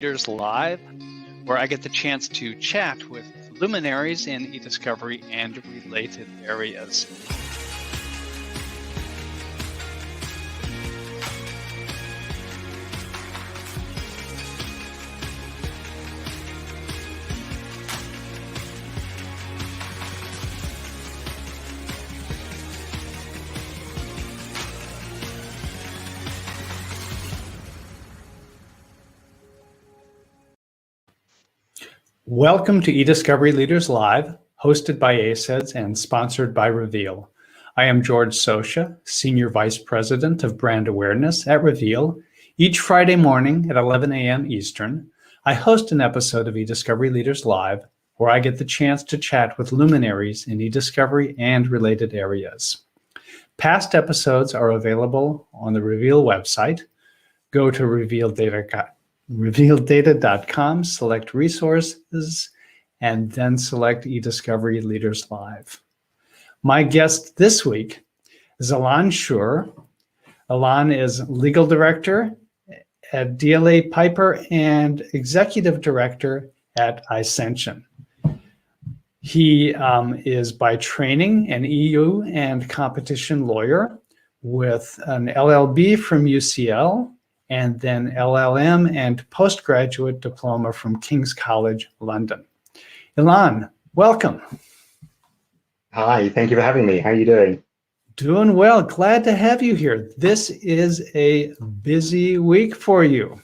Leaders Live, where I get the chance to chat with luminaries in e-discovery and related areas. Welcome to eDiscovery Leaders Live, hosted by ACEDS and sponsored by Reveal. I am George Socha, Senior Vice President of Brand Awareness at Reveal. Each Friday morning at 11 a.m. Eastern, I host an episode of eDiscovery Leaders Live, where I get the chance to chat with luminaries in eDiscovery and related areas. Past episodes are available on the Reveal website. Go to revealdata.com, select resources, and then select eDiscovery Leaders Live. My guest this week is Ilan Sherr. Ilan is Legal Director at DLA Piper and Executive Director at Ascension. He is by training an EU and competition lawyer with an LLB from UCL, and then LLM and postgraduate diploma from King's College, London. Ilan, welcome. Hi, thank you for having me. How are you doing? Doing well. Glad to have you here. This is a busy week for you.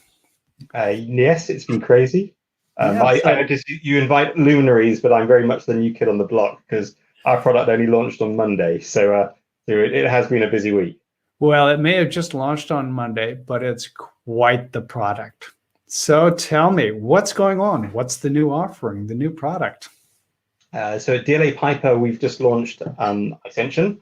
Yes, it's been crazy. I noticed you invite luminaries, but I'm very much the new kid on the block because our product only launched on Monday. So it has been a busy week. Well, it may have just launched on Monday, but it's quite the product. So tell me, what's going on? What's the new offering, the new product? So at DLA Piper, we've just launched Ascension.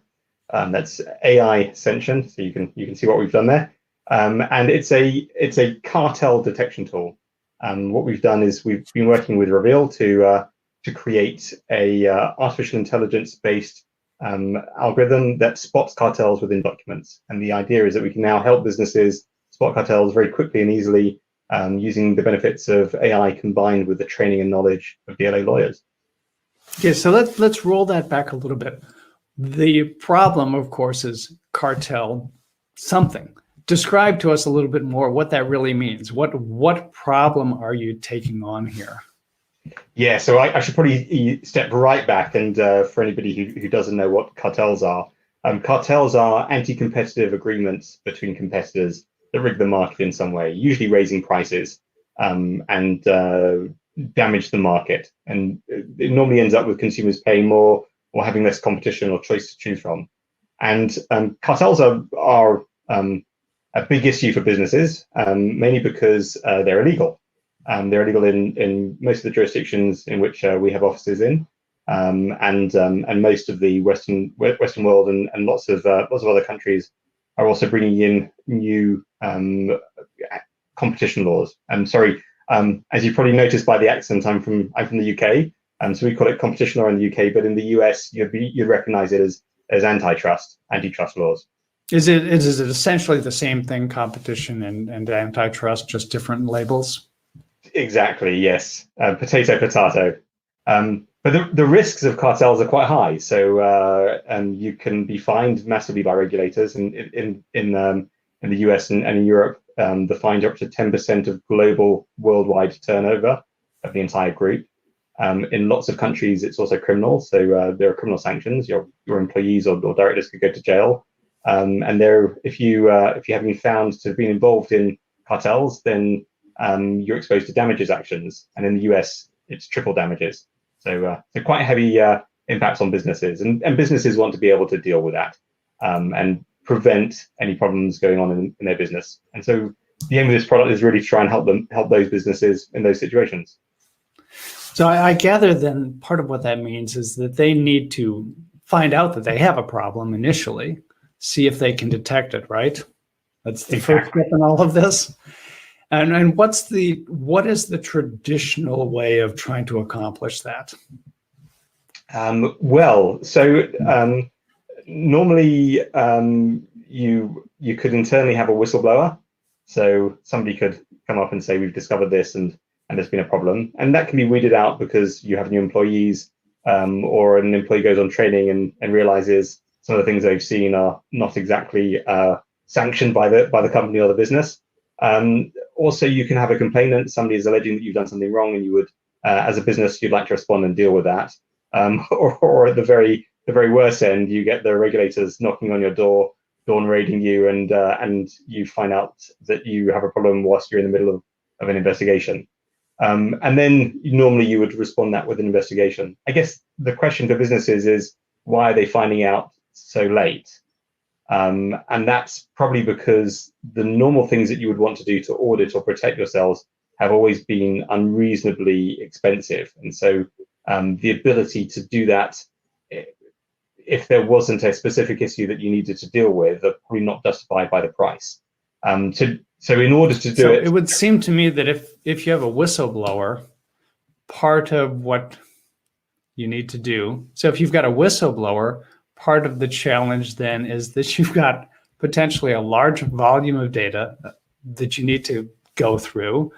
That's AI Ascension. So you can see what we've done there. And it's a cartel detection tool. What we've done is we've been working with Reveal to create a artificial intelligence based algorithm that spots cartels within documents. And the idea is that we can now help businesses spot cartels very quickly and easily using the benefits of AI combined with the training and knowledge of DLA lawyers. Okay, so let's roll that back a little bit. The problem, of course, is cartel something. Describe to us a little bit more what that really means. What problem are you taking on here? Yeah, so I should probably step right back, and for anybody who doesn't know what cartels are anti-competitive agreements between competitors that rig the market in some way, usually raising prices and damage the market. And it normally ends up with consumers paying more or having less competition or choice to choose from. And cartels are a big issue for businesses, mainly because they're illegal. They're illegal in most of the jurisdictions in which we have offices in, and most of the Western world and lots of other countries are also bringing in new competition laws. I'm sorry, as you probably noticed by the accent, I'm from the UK, so we call it competition law in the UK, but in the US you'd recognize it as antitrust laws. Is it essentially the same thing, competition and antitrust, just different labels? Exactly, yes. Potato. But the risks of cartels are quite high. So you can be fined massively by regulators. In the US and in Europe, the fines are up to 10% of global worldwide turnover of the entire group. In lots of countries, it's also criminal. So there are criminal sanctions. Your employees or directors could go to jail. And if you have been found to have been involved in cartels, then you're exposed to damages actions, and in the US it's triple damages. So quite heavy impacts on businesses, and businesses want to be able to deal with that and prevent any problems going on in their business. And so the aim of this product is really to try and help those businesses in those situations. So I gather then part of what that means is that they need to find out that they have a problem initially, see if they can detect it, right? That's the first step in all of this. And what is the traditional way of trying to accomplish that? Normally you could internally have a whistleblower. So somebody could come up and say, we've discovered this and there's been a problem. And that can be weeded out because you have new employees, or an employee goes on training and realizes some of the things they've seen are not exactly sanctioned by the company or the business. Also, you can have a complainant. Somebody is alleging that you've done something wrong, and you would, as a business, you'd like to respond and deal with that. Or at the very worst end, you get the regulators knocking on your door, dawn raiding you, and you find out that you have a problem whilst you're in the middle of an investigation. And then normally you would respond that with an investigation. I guess the question for businesses is, why are they finding out so late? And that's probably because the normal things that you would want to do to audit or protect yourselves have always been unreasonably expensive. And so the ability to do that, if there wasn't a specific issue that you needed to deal with, are probably not justified by the price. So in order to do it would seem to me that if you have a whistleblower, part of what you need to do, so if you've got a whistleblower, part of the challenge then is that you've got potentially a large volume of data that you need to go through.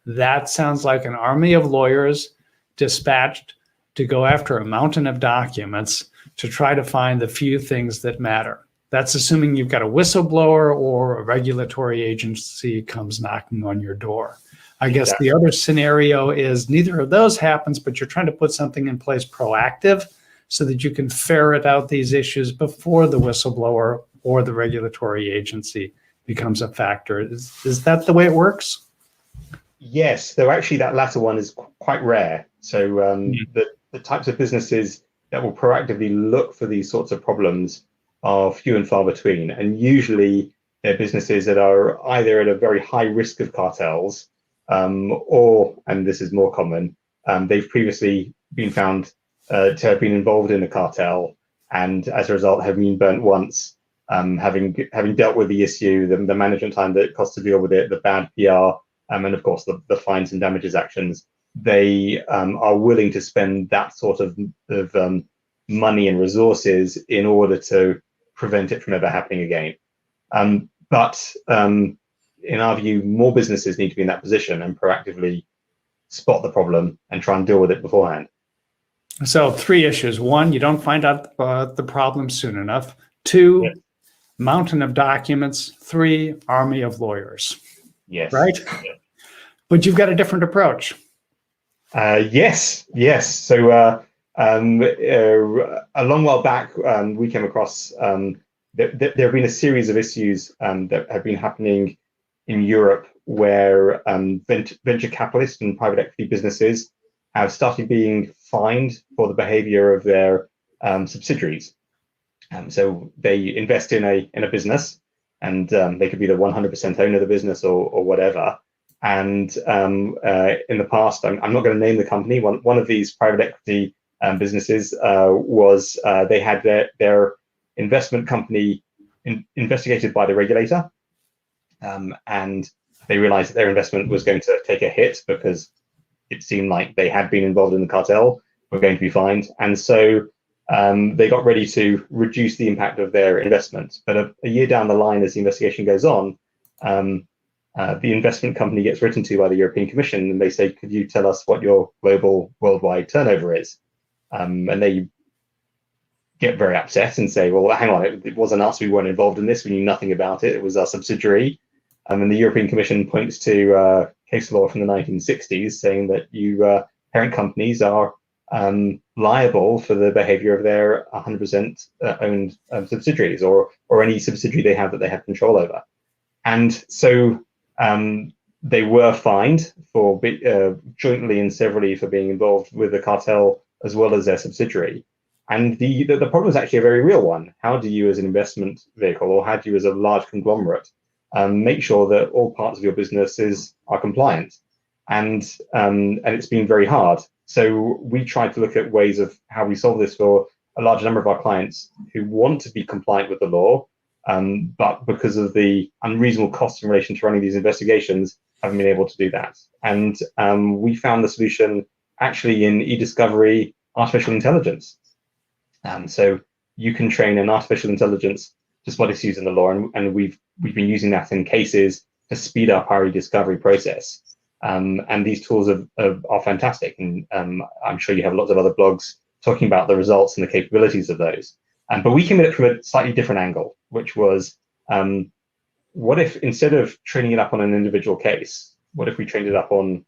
That sounds like an army of lawyers dispatched to go after a mountain of documents to try to find the few things that matter. That's assuming you've got a whistleblower or a regulatory agency comes knocking on your door. I guess Exactly. The other scenario is neither of those happens, but you're trying to put something in place proactive so that you can ferret out these issues before the whistleblower or the regulatory agency becomes a factor. Is that the way it works? Yes, though actually that latter one is quite rare. So the types of businesses that will proactively look for these sorts of problems are few and far between. And usually they're businesses that are either at a very high risk of cartels, or, and this is more common, they've previously been found to have been involved in a cartel, and as a result have been burnt once, having dealt with the issue, the management time that it costs to deal with it, the bad PR, and of course the fines and damages actions. They are willing to spend that sort of money and resources in order to prevent it from ever happening again. But in our view, more businesses need to be in that position and proactively spot the problem and try and deal with it beforehand. So 3 issues. 1, you don't find out the problem soon enough. 2, Yes. Mountain of documents. 3, army of lawyers. Yes. Right? Yes. But you've got a different approach. Yes. So a long while back, we came across there have been a series of issues that have been happening in Europe where venture capitalists and private equity businesses have started being fined for the behavior of their subsidiaries. So they invest in a business, and they could be the 100% owner of the business or whatever. And in the past, I'm not going to name the company. One of these private equity businesses was they had their investment company investigated by the regulator, and they realized that their investment was going to take a hit because it seemed like they had been involved in the cartel, were going to be fined. And so they got ready to reduce the impact of their investment. But a year down the line, as the investigation goes on, the investment company gets written to by the European Commission, and they say, could you tell us what your global worldwide turnover is? And they get very upset and say, well, hang on, it wasn't us, we weren't involved in this, we knew nothing about it, it was our subsidiary. And the European Commission points to case law from the 1960s saying that parent companies are liable for the behavior of their 100% owned subsidiaries, or any subsidiary they have that they have control over. And so they were fined for jointly and severally for being involved with the cartel as well as their subsidiary. And the problem is actually a very real one. How do you, as an investment vehicle, or how do you, as a large conglomerate, make sure that all parts of your businesses are compliant? And it's been very hard. So we tried to look at ways of how we solve this for a large number of our clients who want to be compliant with the law, but because of the unreasonable costs in relation to running these investigations, haven't been able to do that. And we found the solution actually in e-discovery artificial intelligence. So you can train an artificial intelligence to spot issues in the law, and we've been using that in cases to speed up our e-discovery process. And these tools are fantastic. And I'm sure you have lots of other blogs talking about the results and the capabilities of those. But we came at it from a slightly different angle, which was, what if instead of training it up on an individual case, what if we trained it up on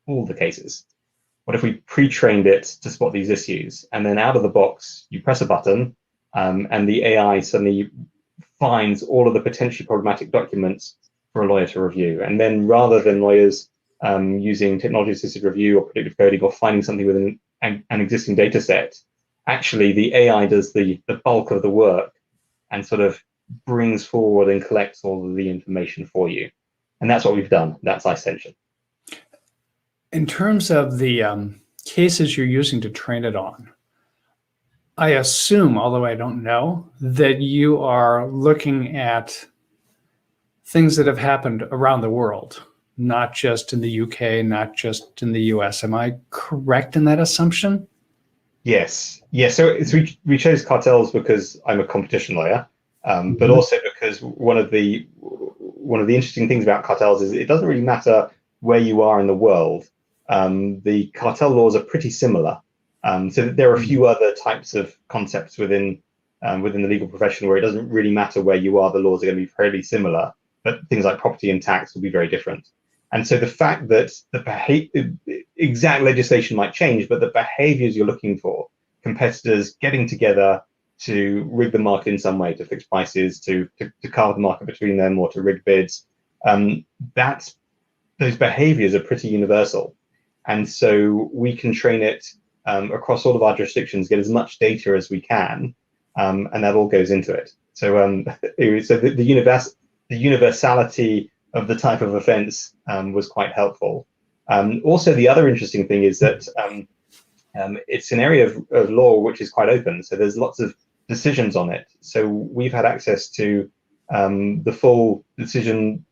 all the cases? What if we pre-trained it to spot these issues? And then out of the box, you press a button, and the AI suddenly finds all of the potentially problematic documents for a lawyer to review. And then rather than lawyers using technology-assisted review or predictive coding or finding something within an existing data set, actually the AI does the bulk of the work and sort of brings forward and collects all of the information for you. And that's what we've done. That's Ascension. In terms of the cases you're using to train it on, I assume, although I don't know, that you are looking at things that have happened around the world, not just in the UK, not just in the US. Am I correct in that assumption? Yes. So we chose cartels because I'm a competition lawyer, but also because one of the interesting things about cartels is it doesn't really matter where you are in the world. The cartel laws are pretty similar. So there are a few other types of concepts within the legal profession where it doesn't really matter where you are, the laws are going to be fairly similar, but things like property and tax will be very different. And so the fact that the exact legislation might change, but the behaviors you're looking for, competitors getting together to rig the market in some way, to fix prices, to carve the market between them, or to rig bids, those behaviors are pretty universal. And so we can train it across all of our jurisdictions, get as much data as we can, and that all goes into it. So, so the universality of the type of offence was quite helpful. Also, the other interesting thing is that it's an area of law which is quite open. So there's lots of decisions on it. So we've had access to the full decision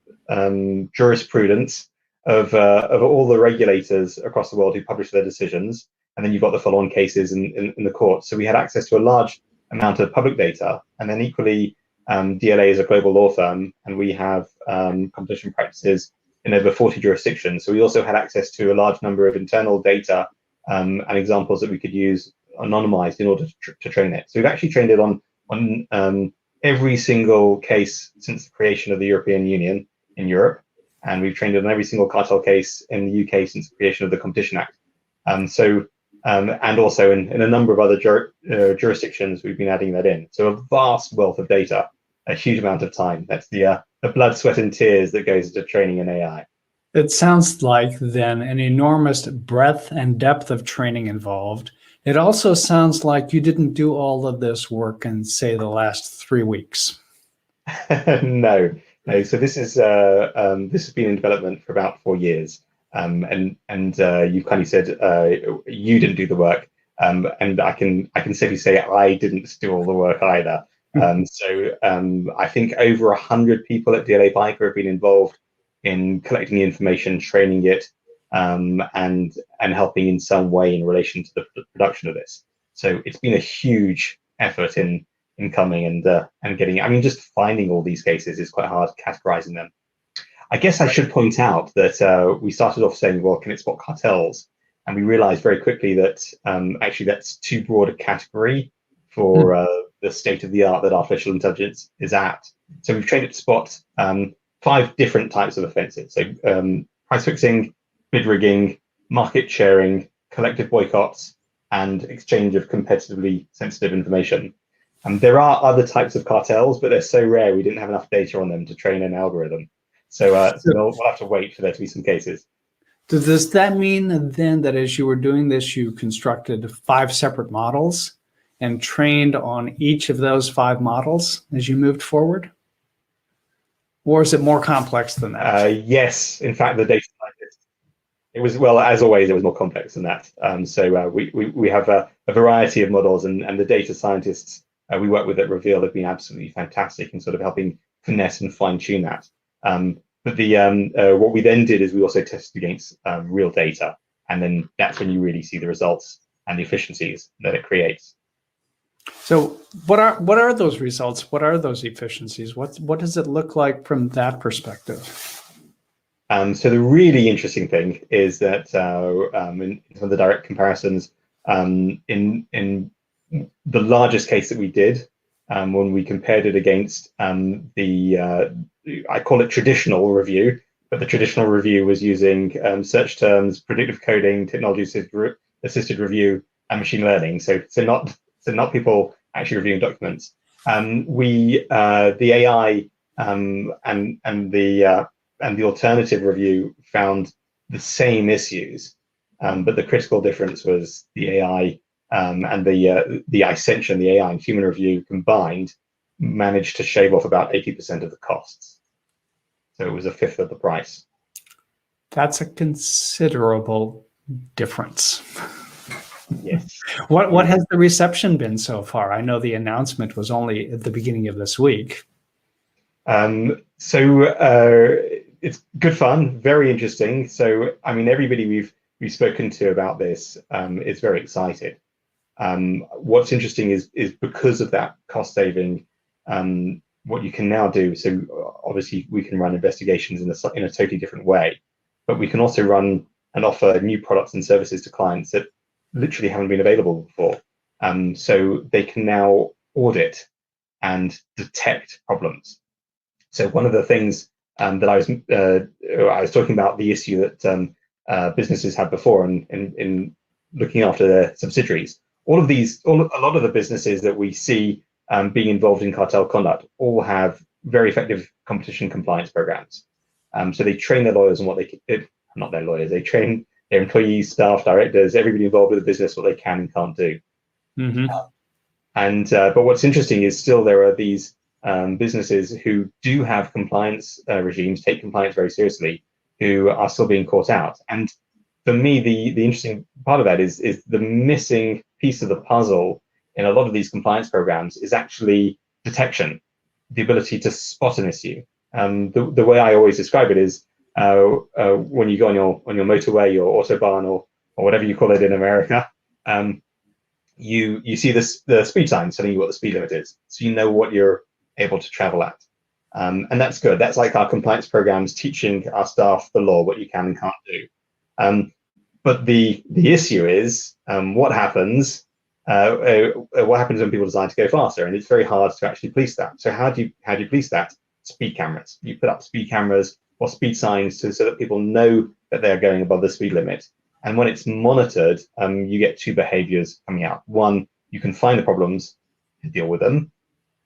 jurisprudence of all the regulators across the world who publish their decisions, and then you've got the full-on cases in the court. So we had access to a large amount of public data, and then equally, DLA is a global law firm, and we have competition practices in over 40 jurisdictions. So we also had access to a large number of internal data and examples that we could use anonymized in order to train it. So we've actually trained it on every single case since the creation of the European Union in Europe, and we've trained it on every single cartel case in the UK since the creation of the Competition Act. And also in a number of other jurisdictions, we've been adding that in. So a vast wealth of data, a huge amount of time. That's the blood, sweat, and tears that goes into training an AI. It sounds like then an enormous breadth and depth of training involved. It also sounds like you didn't do all of this work in, say, the last 3 weeks. No. So this has been in development for about 4 years. And you kindly said you didn't do the work, and I can safely say I didn't do all the work either. I think over 100 people at DLA Piper have been involved in collecting the information, training it, and helping in some way in relation to the production of this. So it's been a huge effort in coming and getting. I mean, just finding all these cases is quite hard, categorizing them. I guess I should point out that we started off saying, well, can it spot cartels? And we realized very quickly that actually that's too broad a category for the state of the art that artificial intelligence is at. So we've trained it to spot 5 different types of offenses. So price fixing, bid rigging, market sharing, collective boycotts, and exchange of competitively sensitive information. There are other types of cartels, but they're so rare we didn't have enough data on them to train an algorithm. So we'll have to wait for there to be some cases. Does that mean then that as you were doing this, you constructed 5 separate models and trained on each of those 5 models as you moved forward? Or is it more complex than that? Yes, in fact, the data scientist, it was, well, as always, it was more complex than that. We have a variety of models, and the data scientists we work with at Reveal have been absolutely fantastic in sort of helping finesse and fine tune that. But what we then did is we also tested against real data, and then that's when you really see the results and the efficiencies that it creates. So what are those results? What are those efficiencies? What does it look like from that perspective? So the really interesting thing is that in some of the direct comparisons, in the largest case that we did, when we compared it against I call it traditional review, but the traditional review was using search terms, predictive coding, technology assisted review, and machine learning. So not people actually reviewing documents. The AI and the alternative review found the same issues, but the critical difference was the AI and the Ascension, the AI and human review combined, managed to shave off about 80% of the costs. So it was a fifth of the price. That's a considerable difference. Yes. What has the reception been so far? I know the announcement was only at the beginning of this week. It's good fun, very interesting. So I mean, everybody we've spoken to about this is very excited. What's interesting is because of that cost saving, what you can now do. So obviously we can run investigations in a totally different way, but we can also run and offer new products and services to clients that literally haven't been available before. So they can now audit and detect problems. So one of the things that I was talking about, the issue that businesses had before in looking after their subsidiaries. A lot of the businesses that we see being involved in cartel conduct all have very effective competition compliance programs. So they train their lawyers on what not their lawyers, they train their employees, staff, directors, everybody involved with the business, what they can and can't do. Mm-hmm. But what's interesting is still there are these businesses who do have compliance regimes, take compliance very seriously, who are still being caught out. And for me, the interesting part of that is the missing piece of the puzzle in a lot of these compliance programs is actually detection, the ability to spot an issue. The way I always describe it is when you go on your motorway, your autobahn, or whatever you call it in America, you see the speed sign telling you what the speed limit is, so you know what you're able to travel at, and that's good. That's like our compliance programs teaching our staff the law, what you can and can't do. But the issue is what happens when people decide to go faster, and it's very hard to actually police that. So how do you police that? Speed cameras. You put up speed cameras or speed signs so that people know that they're going above the speed limit. And when it's monitored, you get two behaviors coming out. One, you can find the problems and deal with them.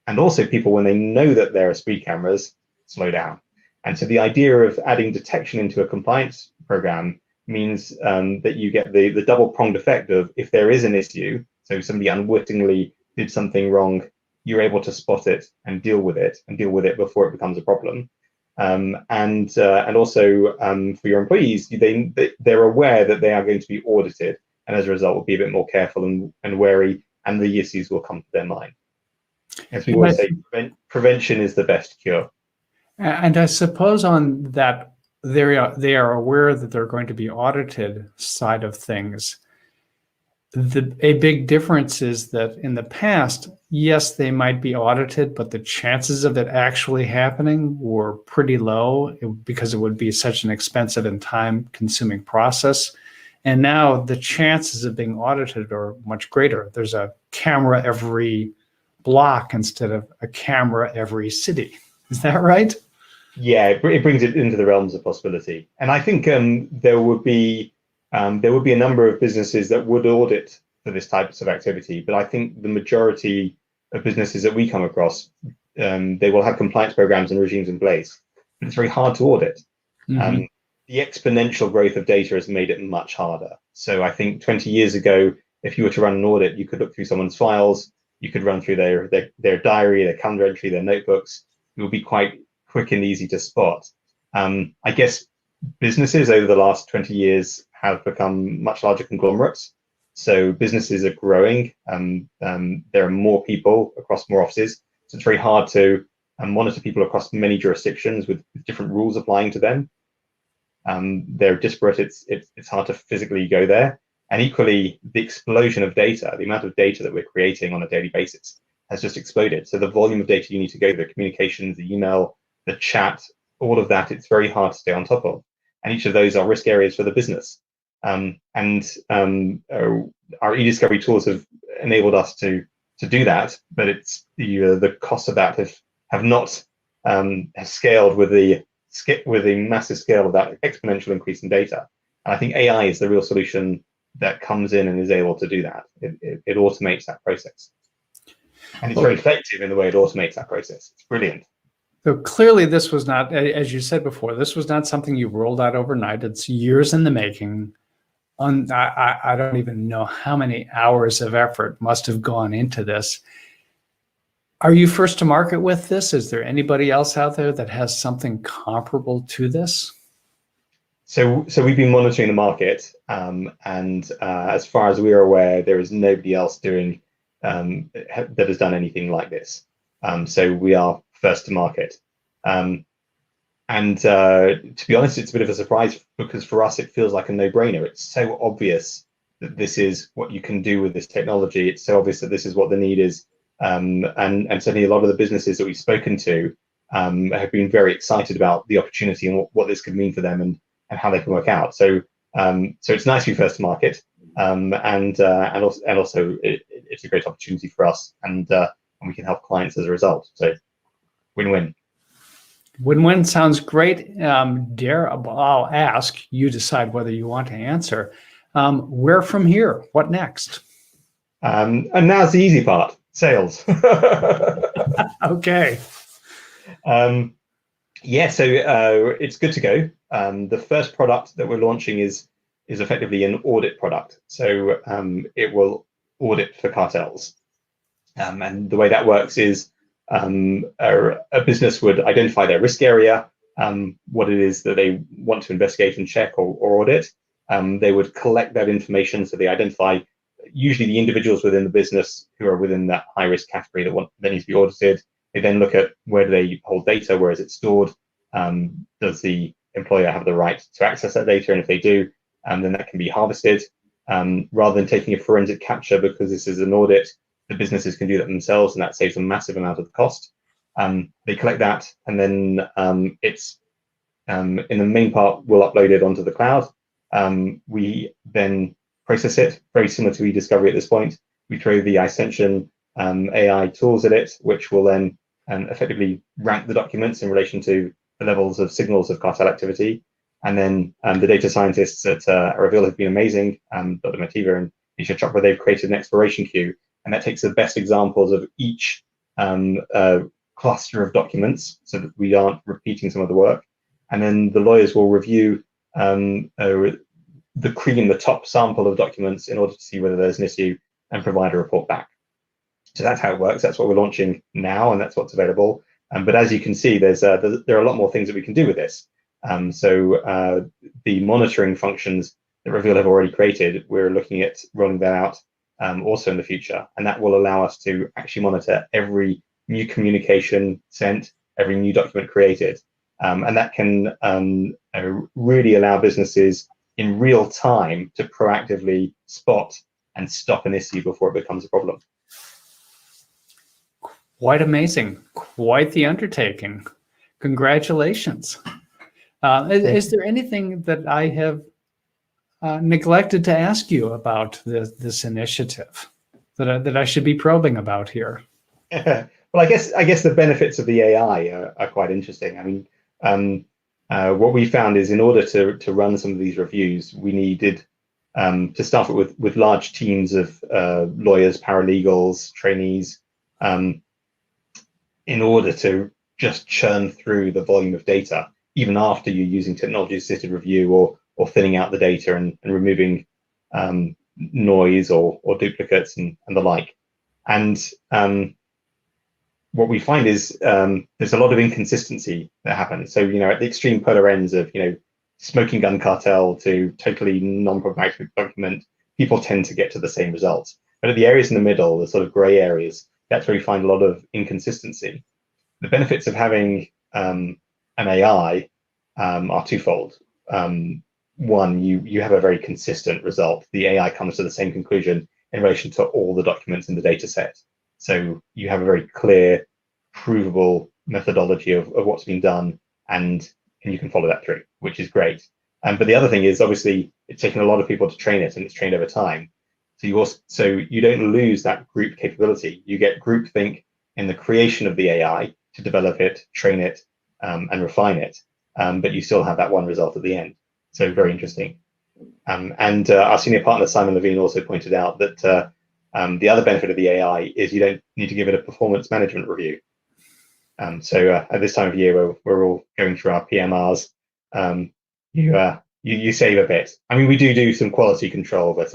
And also people, when they know that there are speed cameras, slow down. And so the idea of adding detection into a compliance program means that you get the double-pronged effect of, if there is an issue, so somebody unwittingly did something wrong, you're able to spot it and deal with it before it becomes a problem. And also for your employees, they're aware that they are going to be audited, and as a result will be a bit more careful and wary, and the issues will come to their mind. As we always say, prevention is the best cure. And I suppose on that, they are aware that they're going to be audited side of things. A big difference is that in the past, yes, they might be audited, but the chances of it actually happening were pretty low because it would be such an expensive and time-consuming process. And now the chances of being audited are much greater. There's a camera every block instead of a camera every city. Is that right? Yeah, it brings it into the realms of possibility. And I think there would be a number of businesses that would audit for this types of activity, but I think the majority of businesses that we come across, they will have compliance programs and regimes in place, but it's very hard to audit. Mm-hmm. The exponential growth of data has made it much harder. So I think 20 years ago, if you were to run an audit, you could look through someone's files, you could run through their diary, their calendar entry, their notebooks. It would be quite quick and easy to spot. I guess businesses over the last 20 years have become much larger conglomerates. So businesses are growing. There are more people across more offices. So it's very hard to monitor people across many jurisdictions with different rules applying to them. They're disparate. It's hard to physically go there. And equally, the explosion of data, the amount of data that we're creating on a daily basis has just exploded. So the volume of data you need to go through, the communications, the email, the chat, all of that, it's very hard to stay on top of. and each of those are risk areas for the business. Our e-discovery tools have enabled us to do that, but it's the cost of that have not have scaled with the massive scale of that exponential increase in data. And I think AI is the real solution that comes in and is able to do that. It automates that process, and it's very effective in the way it automates that process. It's brilliant. So clearly this was not, as you said before, this was not something you rolled out overnight. It's years in the making. I don't even know how many hours of effort must have gone into this. Are you first to market with this? Is there anybody else out there that has something comparable to this? So we've been monitoring the market, and as far as we are aware, there is nobody else doing that has done anything like this. So we are first to market. To be honest, it's a bit of a surprise, because for us it feels like a no-brainer. It's so obvious that this is what you can do with this technology. It's so obvious that this is what the need is, and certainly a lot of the businesses that we've spoken to have been very excited about the opportunity and what this could mean for them, and how they can work out. So it's nice to be first to market, and also it's a great opportunity for us, and we can help clients as a result. So win-win. Win-win sounds great. I'll ask, you decide whether you want to answer. Where from here? What next? And now's the easy part, sales. Okay. Yeah, so it's good to go. The first product that we're launching is effectively an audit product. So it will audit for cartels. And the way that works is a business would identify their risk area, what it is that they want to investigate and check or audit. They would collect that information, so they identify usually the individuals within the business who are within that high risk category that need to be audited. They then look at where do they hold data, where is it stored, does the employer have the right to access that data, and if they do, then that can be harvested. Rather than taking a forensic capture, because this is an audit, the businesses can do that themselves, and that saves a massive amount of the cost. They collect that, and then it's in the main part, we'll upload it onto the cloud. We then process it, very similar to e-discovery at this point. We throw the Ascension AI tools at it, which will then effectively rank the documents in relation to the levels of signals of cartel activity. And then the data scientists at Reveal have been amazing. Dr. Mativa and Isha Chopra, they've created an exploration queue, and that takes the best examples of each cluster of documents, so that we aren't repeating some of the work. And then the lawyers will review the cream, the top sample of documents, in order to see whether there's an issue and provide a report back. So that's how it works. That's what we're launching now, and that's what's available. But as you can see, there are a lot more things that we can do with this. So the monitoring functions that Reveal have already created, we're looking at rolling that out also in the future, and that will allow us to actually monitor every new communication sent, every new document created, and that can really allow businesses in real time to proactively spot and stop an issue before it becomes a problem. Quite amazing. Quite the undertaking. Congratulations. Is there anything that I have neglected to ask you about this initiative that I should be probing about here? Well, I guess the benefits of the AI are quite interesting. I mean, what we found is, in order to run some of these reviews, we needed to start it with large teams of lawyers, paralegals, trainees, in order to just churn through the volume of data, even after you're using technology-assisted review or thinning out the data and removing noise or duplicates and the like. And what we find is there's a lot of inconsistency that happens. So, at the extreme polar ends of, smoking gun cartel to totally non-problematic document, people tend to get to the same results. But at the areas in the middle, the sort of gray areas, that's where we find a lot of inconsistency. The benefits of having an AI are twofold. One, you have a very consistent result. The AI comes to the same conclusion in relation to all the documents in the data set. So you have a very clear, provable methodology of what's been done, and you can follow that through, which is great. But the other thing is, obviously, it's taken a lot of people to train it, and it's trained over time. So you don't lose that group capability. You get groupthink in the creation of the AI to develop it, train it, and refine it. But you still have that one result at the end. So very interesting. And our senior partner, Simon Levine, also pointed out that the other benefit of the AI is you don't need to give it a performance management review. So at this time of year, we're all going through our PMRs. You save a bit. I mean, we do some quality control, but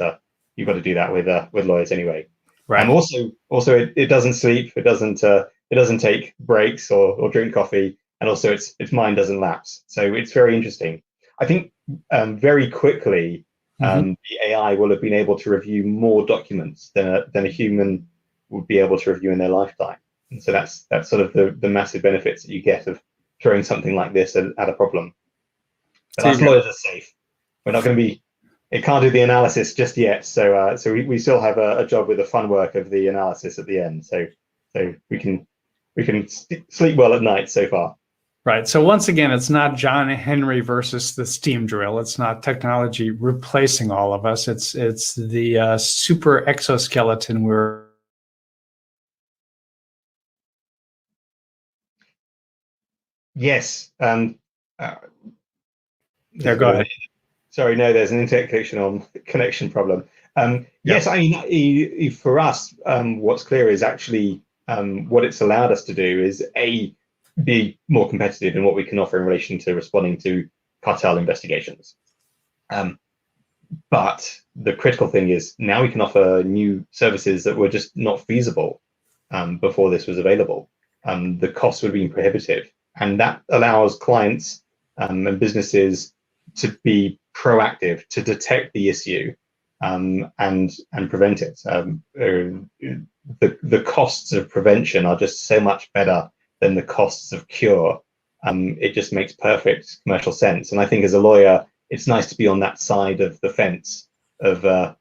you've got to do that with lawyers anyway. Right. Also, it doesn't sleep. It doesn't take breaks or drink coffee, and also its mind doesn't lapse. So it's very interesting. I think very quickly the AI will have been able to review more documents than a human would be able to review in their lifetime. And so that's sort of the massive benefits that you get of throwing something like this at a problem. But us lawyers are safe. We're not going to be. It can't do the analysis just yet. So we still have a job with the fun work of the analysis at the end. So we can sleep well at night so far. Right. So once again, it's not John Henry versus the steam drill. It's not technology replacing all of us. It's the super exoskeleton we're. Yes. There, go ahead. Sorry, no, there's an internet connection problem. Yes, I mean, for us, what's clear is actually what it's allowed us to do is be more competitive in what we can offer in relation to responding to cartel investigations. But the critical thing is now we can offer new services that were just not feasible before this was available. The costs would be prohibitive, and that allows clients and businesses to be proactive, to detect the issue and prevent it. The costs of prevention are just so much better than the costs of cure. It just makes perfect commercial sense. And I think as a lawyer, it's nice to be on that side of the fence of, or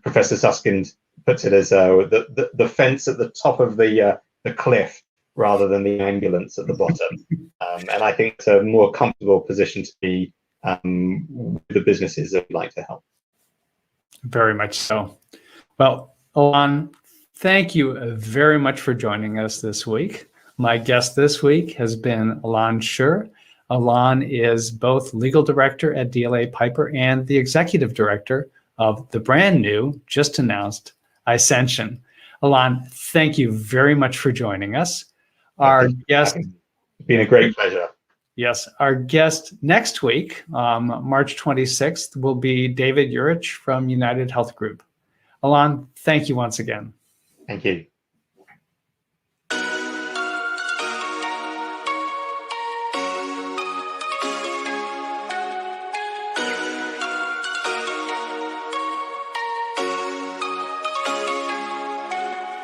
Professor Suskind puts it as the fence at the top of the cliff rather than the ambulance at the bottom. And I think it's a more comfortable position to be with the businesses that we'd like to help. Very much so. Well, Ilan, thank you very much for joining us this week. My guest this week has been Ilan Sherr. Ilan is both legal director at DLA Piper and the executive director of the brand new, just announced, Ascension. Ilan, thank you very much for joining us. Our guest, it's been a great pleasure. Yes, our guest next week, March 26th, will be David Urich from United Health Group. Ilan, thank you once again. Thank you.